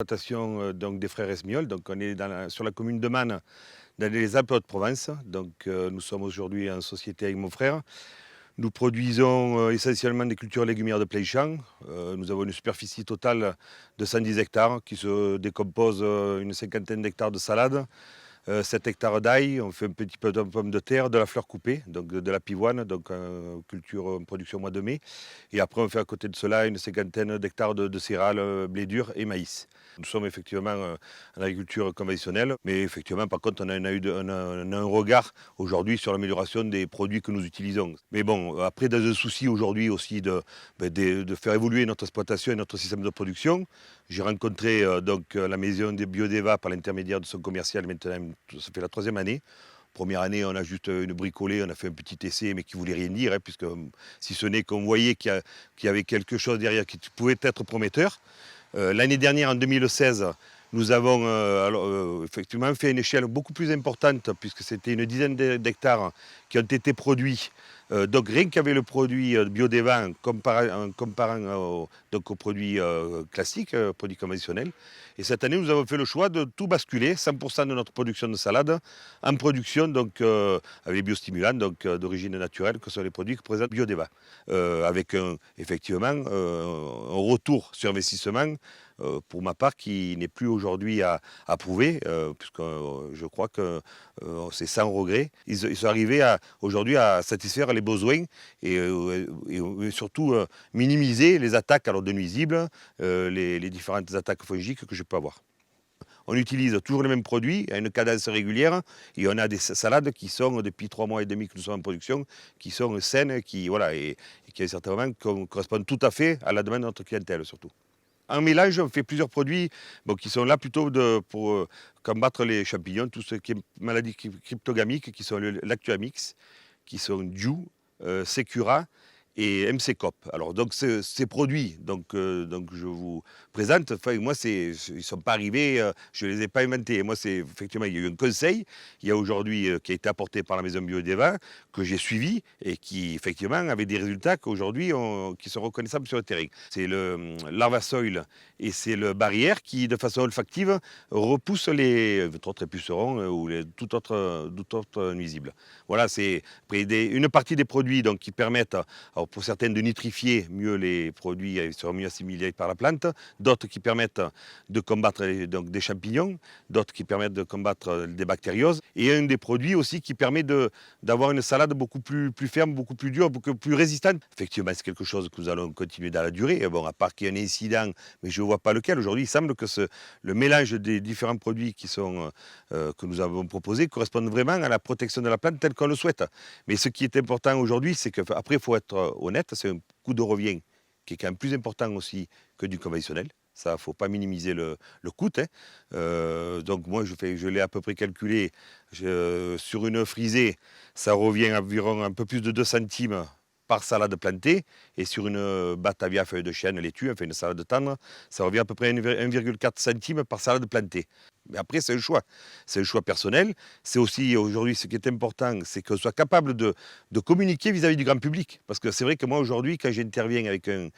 Exploitation donc des frères Esmiol, donc on est sur la commune de Mannes, dans les Alpes-de-Provence. Donc nous sommes aujourd'hui en société avec mon frère. Nous produisons essentiellement des cultures légumières de plein champ. Nous avons une superficie totale de 110 hectares qui se décompose une cinquantaine d'hectares de salade, 7 hectares d'ail, on fait un petit peu de pommes de terre, de la fleur coupée, donc de la pivoine, donc culture en production au mois de mai. Et après on fait à côté de cela une cinquantaine d'hectares de céréales, blé dur et maïs. Nous sommes effectivement en agriculture conventionnelle, mais effectivement, par contre, on a un regard aujourd'hui sur l'amélioration des produits que nous utilisons. Mais bon, après, dans un souci aujourd'hui aussi de faire évoluer notre exploitation et notre système de production, j'ai rencontré la maison des Biodeva par l'intermédiaire de son commercial. Maintenant, ça fait la 3e année. Première année, on a juste une bricolée, on a fait un petit essai, mais qui ne voulait rien dire, hein, puisque si ce n'est qu'on voyait qu'il y avait quelque chose derrière qui pouvait être prometteur. L'année dernière, en 2016, nous avons effectivement fait une échelle beaucoup plus importante, puisque c'était une dizaine d'hectares qui ont été produits. Donc rien qu'avec le produit Biodeva en comparant donc aux produits classiques, produits conventionnels. Et cette année, nous avons fait le choix de tout basculer, 100% de notre production de salade, en production donc, avec biostimulants d'origine naturelle, que sont les produits que présente Biodeva. Avec effectivement un retour sur investissement pour ma part, qui n'est plus aujourd'hui à prouver, puisque je crois que c'est sans regret. Ils sont arrivés aujourd'hui à satisfaire les besoins et surtout minimiser les attaques alors de nuisibles, les différentes attaques fongiques que je peux avoir. On utilise toujours les mêmes produits à une cadence régulière et on a des salades qui sont, depuis 3 mois et demi que nous sommes en production, qui sont saines voilà, et qui, à un certain moment, correspondent tout à fait à la demande de notre clientèle surtout. En mélange, on fait plusieurs produits qui sont là plutôt pour combattre les champignons, tout ce qui est maladies cryptogamiques, qui sont l'Actuamix, qui sont Diu, Secura et MC-Cop. Alors donc ces produits, donc je vous présente, enfin, moi ils ne sont pas arrivés, je ne les ai pas inventés. Moi c'est effectivement, il y a eu un conseil, il y a aujourd'hui qui a été apporté par la maison Biodeva, que j'ai suivi et qui effectivement avait des résultats qu'aujourd'hui qui sont reconnaissables sur le terrain. C'est le Larvasoil et c'est le Barrière qui, de façon olfactive, repousse les autres pucerons ou tout autre nuisible. Voilà, c'est une partie des produits donc, qui permettent, alors pour certaines, de nitrifier mieux les produits, ils seront mieux assimilés par la plante, d'autres qui permettent de combattre donc, des champignons, d'autres qui permettent de combattre des bactérioses, et un des produits aussi qui permet d'avoir une salade beaucoup plus ferme, beaucoup plus dure, beaucoup plus résistante. Effectivement, c'est quelque chose que nous allons continuer dans la durée. Bon, à part qu'il y ait un incident, mais je ne vois pas lequel. Aujourd'hui, il semble que le mélange des différents produits que nous avons proposés correspondent vraiment à la protection de la plante telle qu'on le souhaite. Mais ce qui est important aujourd'hui, c'est qu'après, il faut être honnête, c'est un coût de revient qui est quand même plus important aussi que du conventionnel. Ça, il ne faut pas minimiser le coût. Hein. Donc moi, je l'ai à peu près calculé. Sur une frisée, ça revient à environ un peu plus de 2 centimes par salade plantée. Et sur une batavia feuille de chêne laitue, enfin une salade tendre, ça revient à peu près à 1,4 centimes par salade plantée. Mais après, c'est un choix. C'est un choix personnel. C'est aussi, aujourd'hui, ce qui est important, c'est qu'on soit capable de communiquer vis-à-vis du grand public. Parce que c'est vrai que moi, aujourd'hui, quand j'interviens avec un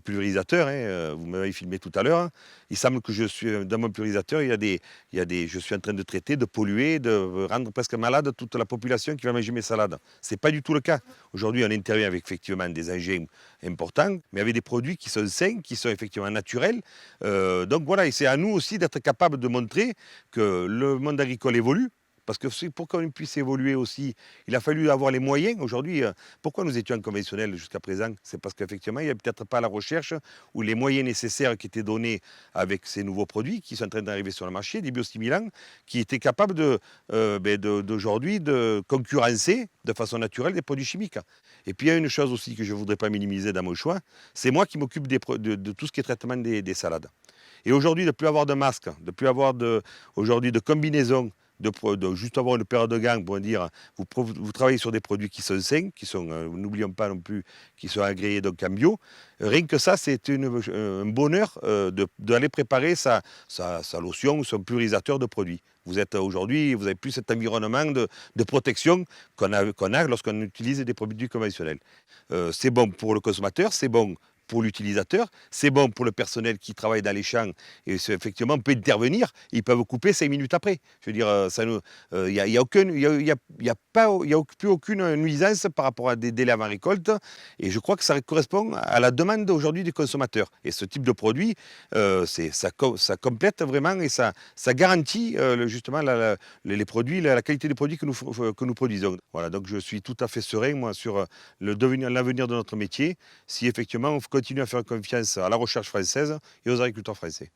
pulvérisateur, hein, vous m'avez filmé tout à l'heure, hein, il semble que dans mon pulvérisateur, je suis en train de traiter, de polluer, de rendre presque malade toute la population qui va manger mes salades. Ce n'est pas du tout le cas. Aujourd'hui, on intervient avec effectivement des engins importants, mais avec des produits qui sont sains, qui sont effectivement naturels. Donc voilà, et c'est à nous aussi d'être capables de montrer que le monde agricole évolue. Parce que pour qu'on puisse évoluer aussi, il a fallu avoir les moyens. Aujourd'hui, pourquoi nous étions en conventionnel jusqu'à présent? C'est parce qu'effectivement, il n'y avait peut-être pas la recherche ou les moyens nécessaires qui étaient donnés avec ces nouveaux produits qui sont en train d'arriver sur le marché, des biostimulants, qui étaient capables d'aujourd'hui de concurrencer de façon naturelle des produits chimiques. Et puis il y a une chose aussi que je ne voudrais pas minimiser dans mon choix, c'est moi qui m'occupe de tout ce qui est traitement des salades. Et aujourd'hui, de ne plus avoir de masque, de ne plus avoir aujourd'hui de combinaison, de juste avoir une paire de gants pour dire vous travaillez sur des produits qui sont sains, qui sont, n'oublions pas non plus, qui sont agréés donc en bio. Rien que ça, c'est un bonheur d'aller préparer sa lotion ou son purisateur de produits. Vous êtes aujourd'hui, vous n'avez plus cet environnement de protection qu'on a lorsqu'on utilise des produits conventionnels. C'est bon pour le consommateur, c'est bon pour l'utilisateur, c'est bon pour le personnel qui travaille dans les champs et effectivement on peut intervenir, ils peuvent couper 5 minutes après. Je veux dire, y a aucun, y a pas, il y a plus aucune nuisance par rapport à des délais avant récolte et je crois que ça correspond à la demande aujourd'hui des consommateurs. Et ce type de produit, ça complète vraiment et ça garantit justement les produits, la qualité des produits que nous produisons. Voilà, donc je suis tout à fait serein moi sur l'avenir de notre métier si effectivement on continue à faire confiance à la recherche française et aux agriculteurs français.